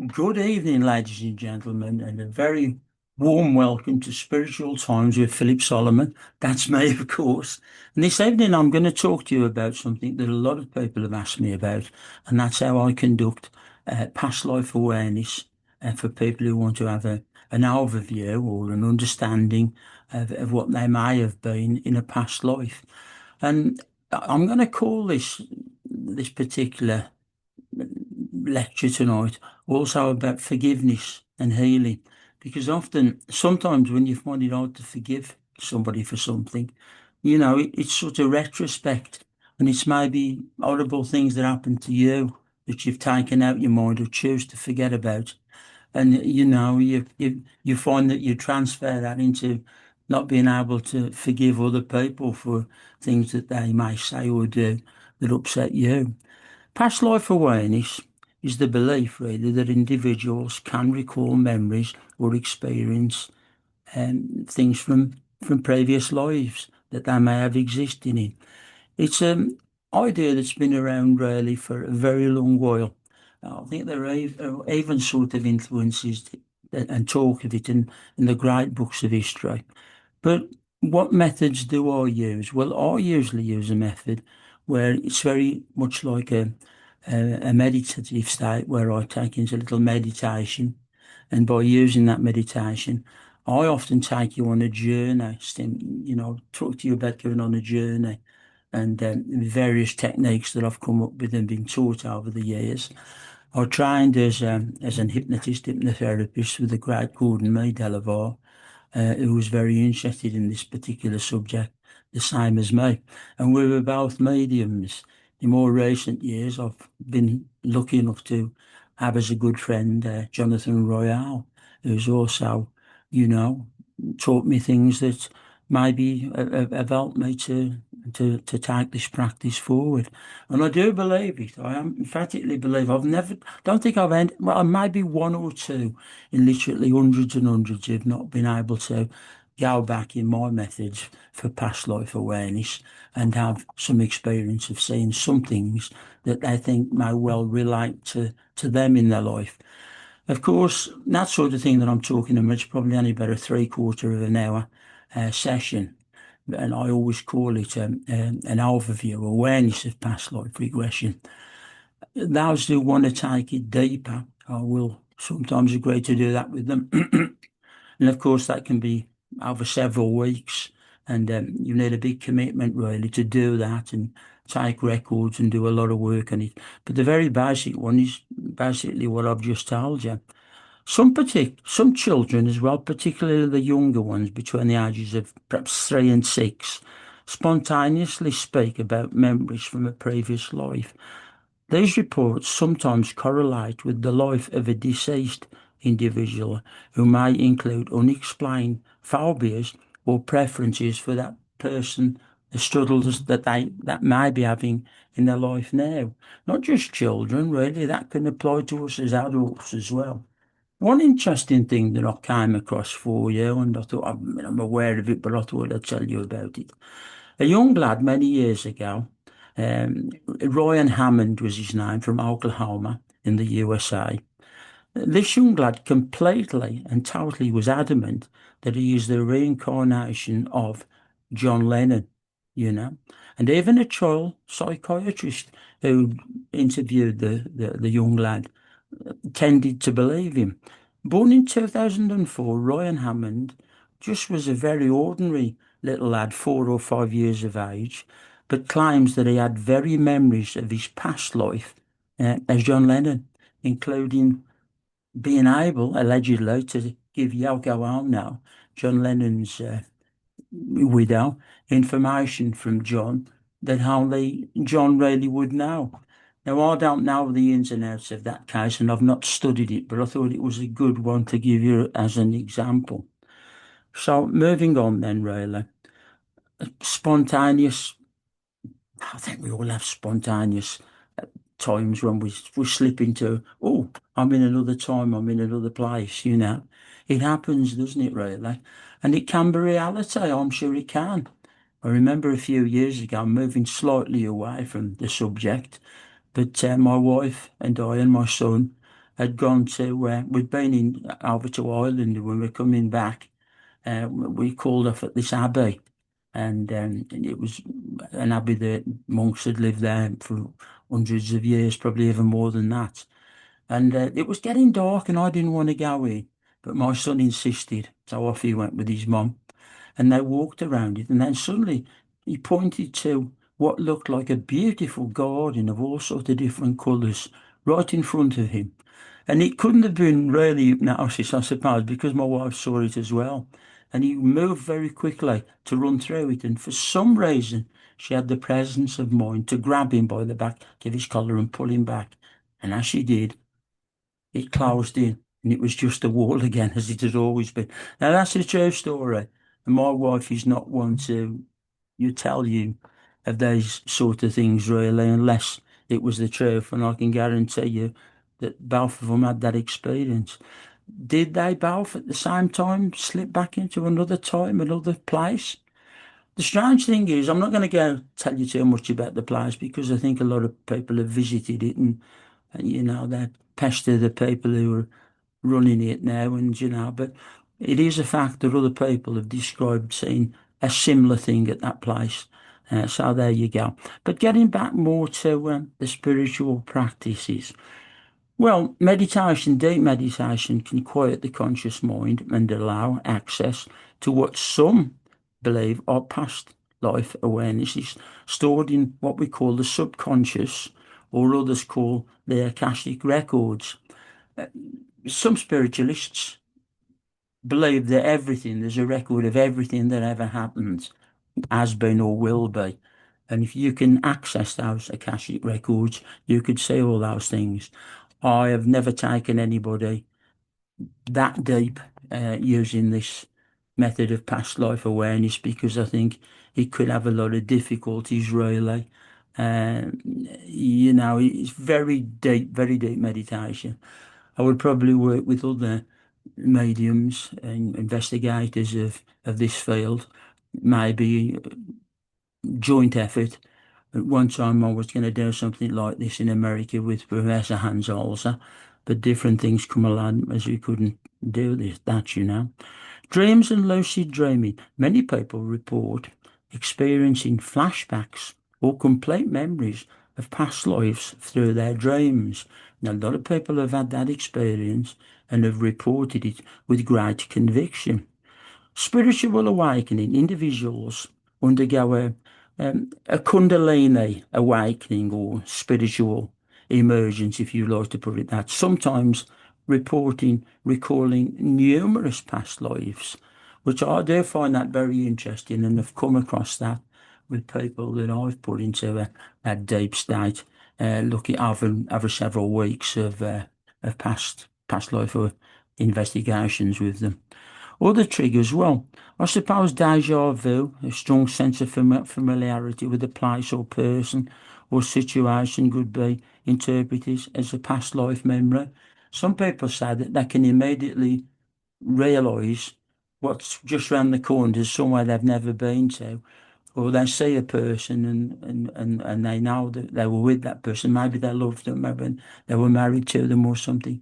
Good evening, ladies and gentlemen, and a very warm welcome to Spiritual Times with Philip Solomon. That's me, of course. And this evening, I'm going to talk to you about something that a lot of people have asked me about, and that's how I conduct past life awareness for people who want to have an overview or an understanding of what they may have been in a past life. And I'm going to call this particular lecture tonight also about forgiveness and healing, because sometimes when you find it hard to forgive somebody for something, it's sort of retrospect, and it's maybe horrible things that happened to you that you've taken out your mind or choose to forget about. And you find that you transfer that into not being able to forgive other people for things that they may say or do that upset you. Past life awareness is the belief, really, that individuals can recall memories or experience things from previous lives that they may have existed in. It's an idea that's been around really for a very long while. I think there are even sort of influences and talk of it in the great books of history. But what methods do I use? Well, I usually use a method where it's very much like a meditative state where I take into a little meditation. And by using that meditation, I often take you on a journey, talk to you about going on a journey and various techniques that I've come up with and been taught over the years. I trained as an hypnotherapist with the great Gordon May Delavar, who was very interested in this particular subject, the same as me. And we were both mediums. In more recent years, I've been lucky enough to have as a good friend Jonathan Royale, who's also, you know, taught me things that maybe have helped me to take this practice forward. And I do believe it. I emphatically believe don't think I've ended, well, maybe one or two in literally hundreds and hundreds who've not been able to go back in my methods for past life awareness and have some experience of seeing some things that they think may well relate to them in their life. Of course, that sort of thing that I'm talking about is probably only about a three-quarter of an hour session. And I always call it an overview, awareness of past life regression. Those who want to take it deeper, I will sometimes agree to do that with them. And of course, that can be over several weeks. And you need a big commitment, really, to do that and take records and do a lot of work on it. But the very basic one is basically what I've just told you. Some children as well, particularly the younger ones between the ages of perhaps 3 and 6, spontaneously speak about memories from a previous life. These reports sometimes correlate with the life of a deceased individual who may include unexplained phobias or preferences for that person, the struggles that may be having in their life now. Not just children, really, that can apply to us as adults as well. One interesting thing that I came across for you, and I thought I'm aware of it, but I thought I'd tell you about it. A young lad many years ago, Ryan Hammond was his name, from Oklahoma in the USA. This young lad completely and totally was adamant that he is the reincarnation of John Lennon, you know. And even a child psychiatrist who interviewed the young lad tended to believe him. Born in 2004, Ryan Hammond just was a very ordinary little lad, 4 or 5 years of age, but claims that he had very memories of his past life as John Lennon, including being able, allegedly, to give Yoko Ono, John Lennon's widow, information from John that only John really would know. Now, I don't know the ins and outs of that case, and I've not studied it, but I thought it was a good one to give you as an example. So, moving on then, really. Spontaneous, I think we all have spontaneous times when we slip into, oh, I'm in another time, I'm in another place, you know. It happens, doesn't it, really? And it can be reality, I'm sure it can. I remember a few years ago moving slightly away from the subject, but my wife and I and my son had gone to, we'd been over to Ireland, and when we were coming back, we called off at this abbey, and it was an abbey that monks had lived there for hundreds of years, probably even more than that. And it was getting dark, and I didn't want to go in, but my son insisted, so off he went with his mum, and they walked around it, and then suddenly he pointed to what looked like a beautiful garden of all sorts of different colours right in front of him. And it couldn't have been really hypnosis, I suppose, because my wife saw it as well. And he moved very quickly to run through it. And for some reason, she had the presence of mind to grab him by the back, give his collar and pull him back. And as she did, it closed in, and it was just a wall again, as it has always been. Now, that's a true story. And my wife is not one to tell you of those sort of things, really, unless it was the truth. And I can guarantee you that both of them had that experience. Did they both at the same time slip back into another time, another place? The strange thing is, I'm not going to go tell you too much about the place, because I think a lot of people have visited it, and they pester the people who are running it now, and but it is a fact that other people have described seeing a similar thing at that place. So there you go. But getting back more to the spiritual practices. Well, meditation, deep meditation, can quiet the conscious mind and allow access to what some believe are past life awarenesses stored in what we call the subconscious, or others call the Akashic records. Some spiritualists believe that there's a record of everything that ever happened, has been or will be. And if you can access those Akashic records, you could see all those things. I have never taken anybody that deep using this method of past life awareness, because I think it could have a lot of difficulties, really. It's very deep meditation. I would probably work with other mediums and investigators of this field, maybe joint effort. At one time, I was going to do something like this in America with Professor Hans Holzer, but different things come along as we couldn't do that. Dreams and lucid dreaming. Many people report experiencing flashbacks or complete memories of past lives through their dreams. Now, a lot of people have had that experience and have reported it with great conviction. Spiritual awakening. Individuals undergo a Kundalini awakening, or spiritual emergence, if you like to put it that. Sometimes recalling numerous past lives, which I do find that very interesting, and have come across that with people that I've put into a deep state, looking over several weeks of past life or investigations with them. Other triggers, well, I suppose deja vu, a strong sense of familiarity with a place or person or situation, could be interpreted as a past life memory. Some people say that they can immediately realise what's just round the corner is somewhere they've never been to, or they see a person and they know that they were with that person. Maybe they loved them, maybe they were married to them or something,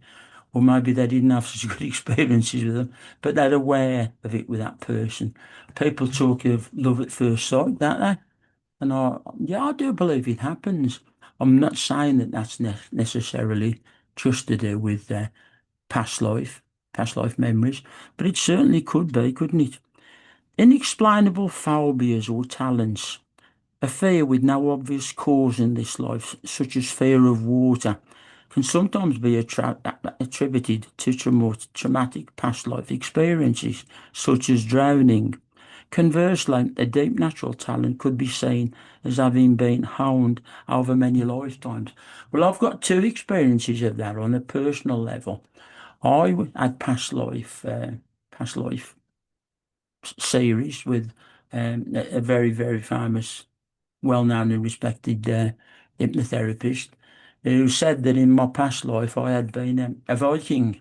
or maybe they didn't have such good experiences with them, but they're aware of it with that person. People talk of love at first sight, don't they? And yeah, I do believe it happens. I'm not saying that that's necessarily just to do with past life, past life memories, but it certainly could be, couldn't it? Inexplainable phobias or talents. A fear with no obvious cause in this life, such as fear of water, can sometimes be attributed to traumatic past life experiences, such as drowning. Conversely, a deep natural talent could be seen as having been honed over many lifetimes. Well, I've got two experiences of that on a personal level. I had past life series with a very, very famous, well-known and respected hypnotherapist, who said that in my past life I had been a Viking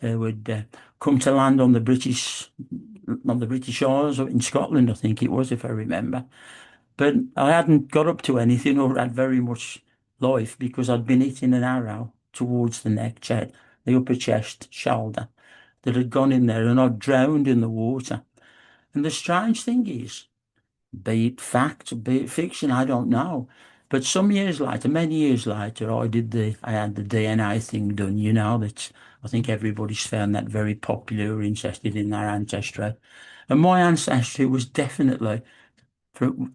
who would come to land on the British Isles, or in Scotland, I think it was, if I remember. But I hadn't got up to anything or had very much life, because I'd been hitting an arrow towards the neck, the upper chest, shoulder, that had gone in there and I'd drowned in the water. And the strange thing is, be it fact, be it fiction, I don't know. But some years later, many years later, I had the DNA thing done, that I think everybody's found that very popular or interested in their ancestry. And my ancestry was definitely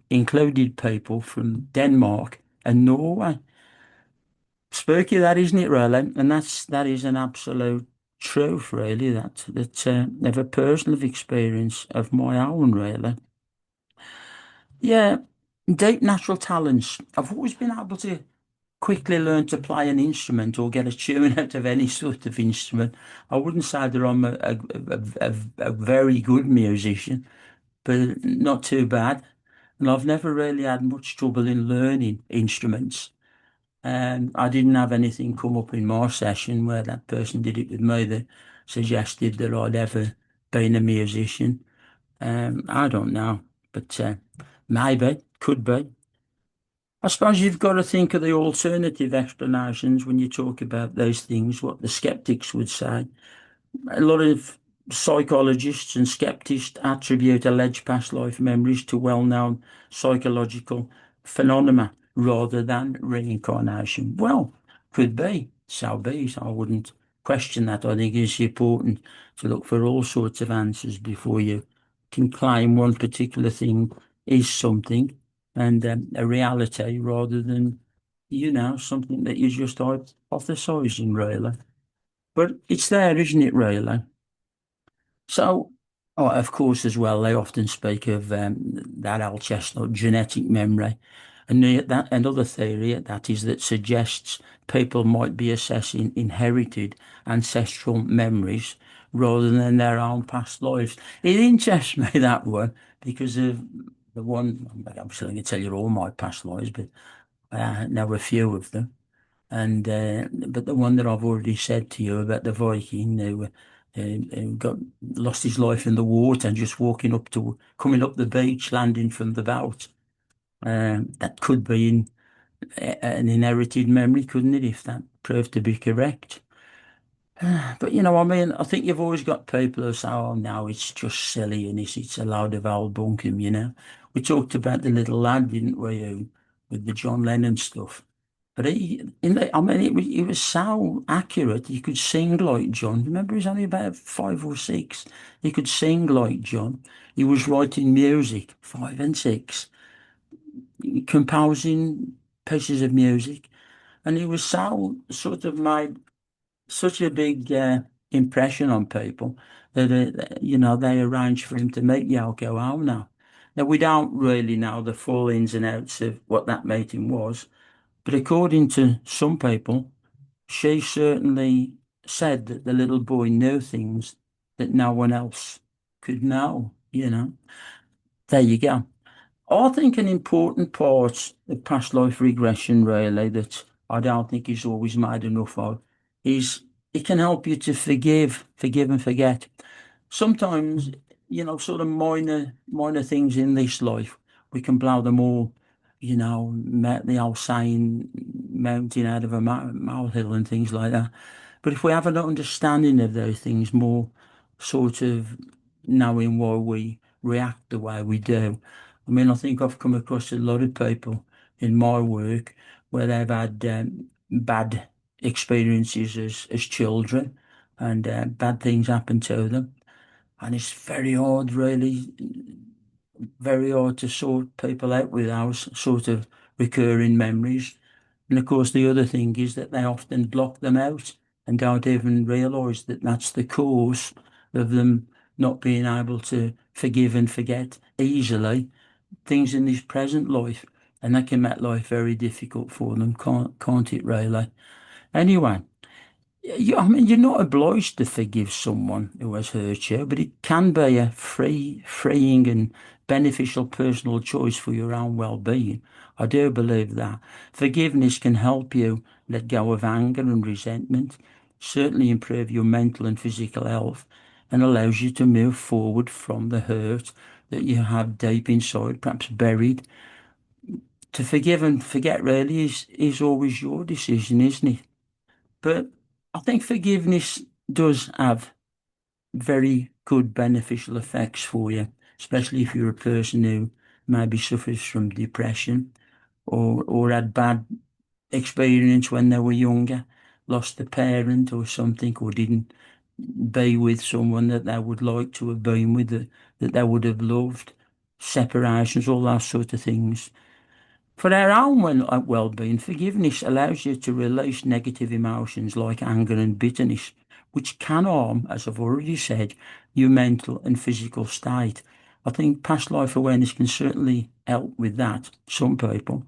included people from Denmark and Norway. Spooky that, isn't it, really? And that is an absolute truth, really, that of a personal experience of my own, really. Yeah, deep natural talents. I've always been able to quickly learn to play an instrument or get a tune out of any sort of instrument. I wouldn't say that I'm a very good musician, but not too bad. And I've never really had much trouble in learning instruments. And I didn't have anything come up in my session where that person did it with me that suggested that I'd ever been a musician. I don't know, but maybe, could be. I suppose you've got to think of the alternative explanations when you talk about those things, what the skeptics would say. A lot of psychologists and skeptics attribute alleged past life memories to well-known psychological phenomena rather than reincarnation. Well, could be, so be it. I wouldn't question that. I think it's important to look for all sorts of answers before you can claim one particular thing is something and a reality rather than, something that you're just hypothesizing, really. But it's there, isn't it, really? So, oh, of course, as well, they often speak of that Al Chestnut genetic memory. And another theory that is that suggests people might be assessing inherited ancestral memories rather than their own past lives. It interests me, that one, because of the one, I'm still going to tell you all my past lives, but I know a few of them. And but the one that I've already said to you about the Viking who got lost his life in the water and just coming up the beach, landing from the boat. That could be an inherited memory, couldn't it, if that proved to be correct? But I mean, I think you've always got people who say, "Oh, no, it's just silly and it's a load of old bunkum." We talked about the little lad, didn't we, with the John Lennon stuff. But I mean, it was so accurate. He could sing like John. Remember, he was only about 5 or 6. He could sing like John. He was writing music, 5 and 6, composing pieces of music, and he was so sort of made such a big impression on people that they arranged for him to meet Yoko Ono. Now we don't really know the full ins and outs of what that meeting was, but according to some people, she certainly said that the little boy knew things that no one else could know. There you go. I think an important part of past life regression, really, that I don't think is always made enough of, is it can help you to forgive and forget. Sometimes, sort of minor things in this life, we can blow them all, the old saying, mountain out of a molehill and things like that. But if we have an understanding of those things more, sort of knowing why we react the way we do. I mean, I think I've come across a lot of people in my work where they've had bad experiences as children and bad things happen to them. And it's very hard, really, very hard to sort people out with those sort of recurring memories. And of course, the other thing is that they often block them out and don't even realise that that's the cause of them not being able to forgive and forget easily things in this present life. And that can make life very difficult for them, can't it, really? Anyway, I mean, you're not obliged to forgive someone who has hurt you, but it can be a freeing and beneficial personal choice for your own well-being. I do believe that. Forgiveness can help you let go of anger and resentment, certainly improve your mental and physical health, and allows you to move forward from the hurt that you have deep inside, perhaps buried. To forgive and forget really is always your decision, isn't it? But I think forgiveness does have very good beneficial effects for you, especially if you're a person who maybe suffers from depression or had bad experience when they were younger, lost a parent or something, or didn't be with someone that they would like to have been with, that they would have loved, separations, all those sort of things. For our own well-being, forgiveness allows you to release negative emotions like anger and bitterness, which can harm, as I've already said, your mental and physical state. I think past life awareness can certainly help with that, some people.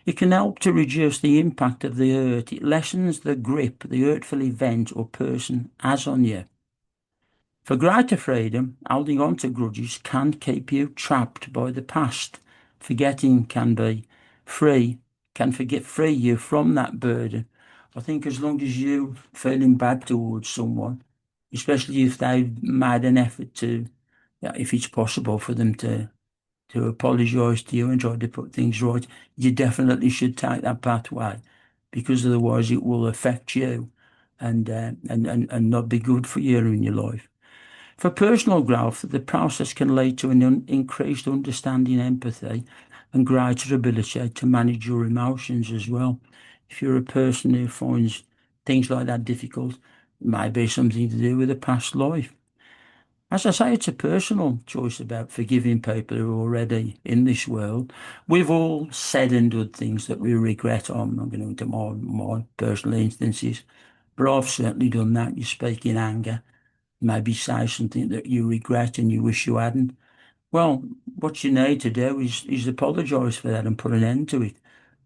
It can help to reduce the impact of the hurt. It lessens the grip the hurtful event or person has on you. For greater freedom, holding on to grudges can keep you trapped by the past. Forgetting can be free, can forget free you from that burden. I think as long as you're feeling bad towards someone, especially if they've made an effort to, yeah, if it's possible for them to apologise to you and try to put things right, you definitely should take that pathway, because otherwise it will affect you and not be good for you in your life. For personal growth, the process can lead to an increased understanding, empathy, and greater ability to manage your emotions as well. If you're a person who finds things like that difficult, it might be something to do with a past life. As I say, it's a personal choice about forgiving people who are already in this world. We've all said and done things that we regret. I'm not going to into my personal instances, but I've certainly done that. You speak in anger, maybe say something that you regret and you wish you hadn't. Well, what you need to do is apologise for that and put an end to it.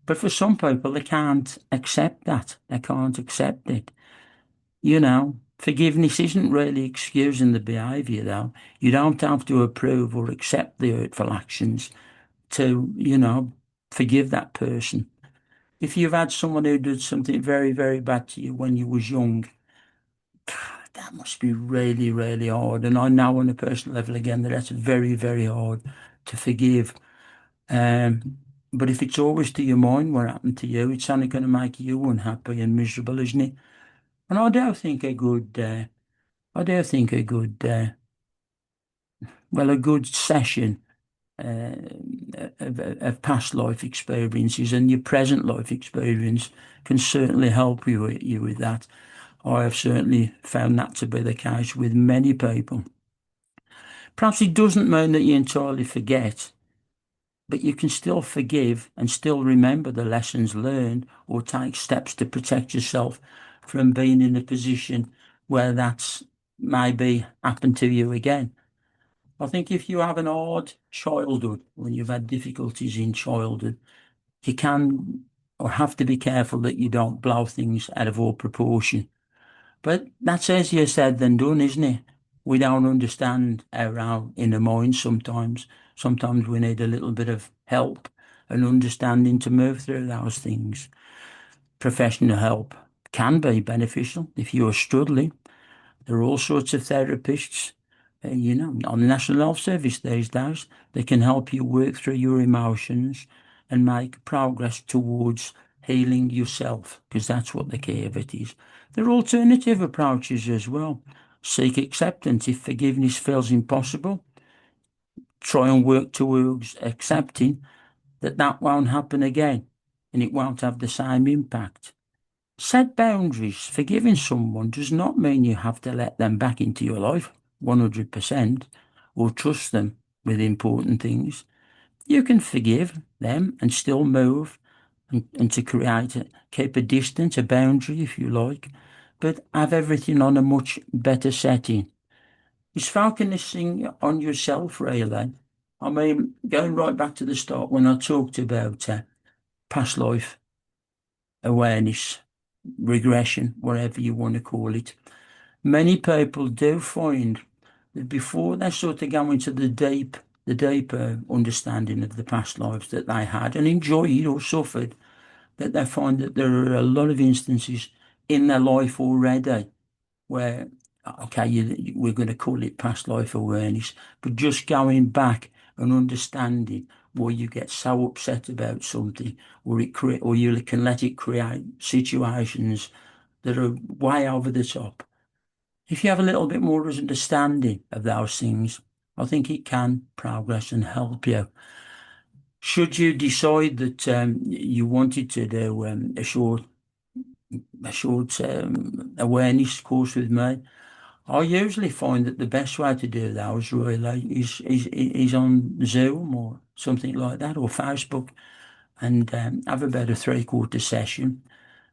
But for some people, they can't accept that. They can't accept it. Forgiveness isn't really excusing the behaviour, though. You don't have to approve or accept the hurtful actions to, forgive that person. If you've had someone who did something very, very bad to you when you was young, that must be really, really hard. And I know on a personal level again that that's very, very hard to forgive. But if it's always to your mind what happened to you, it's only going to make you unhappy and miserable, isn't it? And I do think a good session uh, of past life experiences and your present life experience can certainly help you with that. I have certainly found that to be the case with many people. Perhaps it doesn't mean that you entirely forget, but you can still forgive and still remember the lessons learned or take steps to protect yourself from being in a position where that's maybe happened to you again. I think if you have an hard childhood, when you've had difficulties in childhood, you can or have to be careful that you don't blow things out of all proportion. But that's easier said than done, isn't it? We don't understand our inner mind sometimes. Sometimes we need a little bit of help and understanding to move through those things. Professional help can be beneficial if you're struggling. There are all sorts of therapists, on the National Health Service these days. They can help you work through your emotions and make progress towards healing yourself, because that's what the key of it is. There are alternative approaches as well. Seek acceptance. If forgiveness feels impossible, try and work towards accepting that that won't happen again and it won't have the same impact. Set boundaries. Forgiving someone does not mean you have to let them back into your life 100% or trust them with important things. You can forgive them and still move and to keep a distance, a boundary if you like, but have everything on a much better setting. It's focusing on yourself, really. I mean, going right back to the start when I talked about past life awareness, regression, whatever you want to call it. Many people do find that before they sort of go into the deeper understanding of the past lives that they had and enjoyed or suffered, that they find that there are a lot of instances in their life already where, okay, we're going to call it past life awareness, but just going back and understanding why you get so upset about something, or or you can let it create situations that are way over the top. If you have a little bit more understanding of those things, I think it can progress and help you. Should you decide that you wanted to do a short awareness course with me, I usually find that the best way to do those really is on Zoom or something like that, or Facebook, and have about a 3/4 session.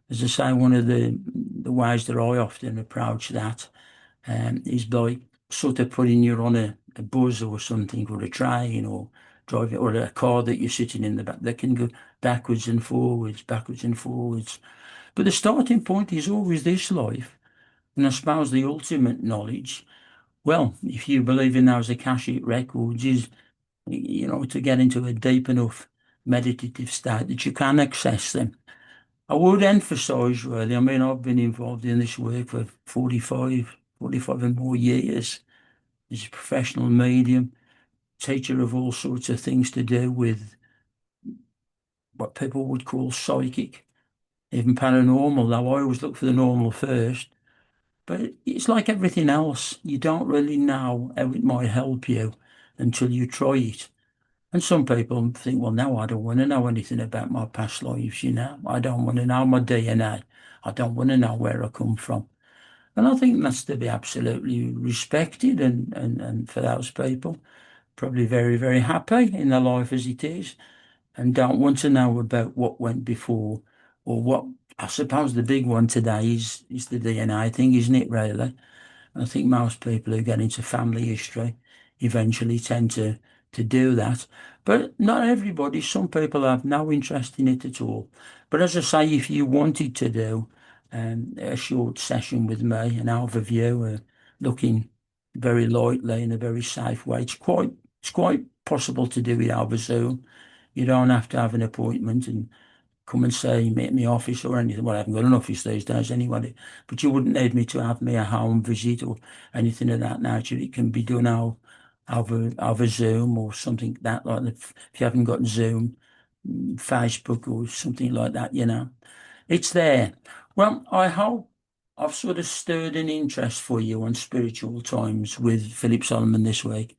As I say, one of the ways that I often approach that is by sort of putting you on a bus or something, or a train, or driving, or a car that you're sitting in the back that can go backwards and forwards, backwards and forwards. But the starting point is always this life. And I suppose the ultimate knowledge, well, if you believe in those Akashic records, is, to get into a deep enough meditative state that you can access them. I would emphasize, really, I mean, I've been involved in this work for 45 and more years as a professional medium, teacher of all sorts of things to do with what people would call psychic, even paranormal, though I always look for the normal first. But it's like everything else. You don't really know how it might help you until you try it. And some people think, well, no, I don't want to know anything about my past lives, I don't want to know my DNA. I don't want to know where I come from. And I think that's to be absolutely respected, and for those people, probably very, very happy in their life as it is, and don't want to know about what went before, or what. I suppose the big one today is the DNA thing, isn't it, really? I think most people who get into family history eventually tend to do that. But not everybody. Some people have no interest in it at all. But as I say, if you wanted to do a short session with me, an overview, looking very lightly in a very safe way, it's quite possible to do it over Zoom. You don't have to have an appointment and come and say, meet me office or anything. Well, I haven't got an office these days anyway, but you wouldn't need me to have me a home visit or anything of that nature. It can be done over Zoom or something that like that. If you haven't got Zoom, Facebook or something like that. It's there. Well, I hope I've sort of stirred an interest for you on spiritual times with Philip Solomon this week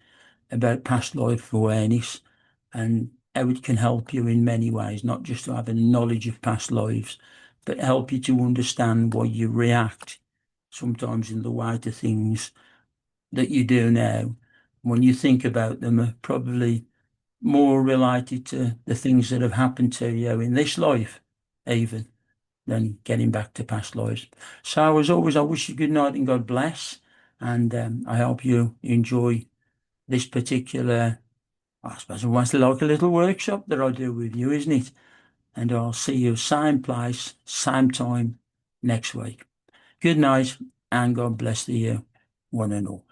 about past life awareness and how it can help you in many ways, not just to have a knowledge of past lives, but help you to understand why you react sometimes in the way to things that you do now. When you think about them, are probably more related to the things that have happened to you in this life, even than getting back to past lives. So, as always, I wish you good night and God bless. And I hope you enjoy this particular, I suppose it was like a little workshop that I do with you, isn't it? And I'll see you same place, same time next week. Good night and God bless to you, one and all.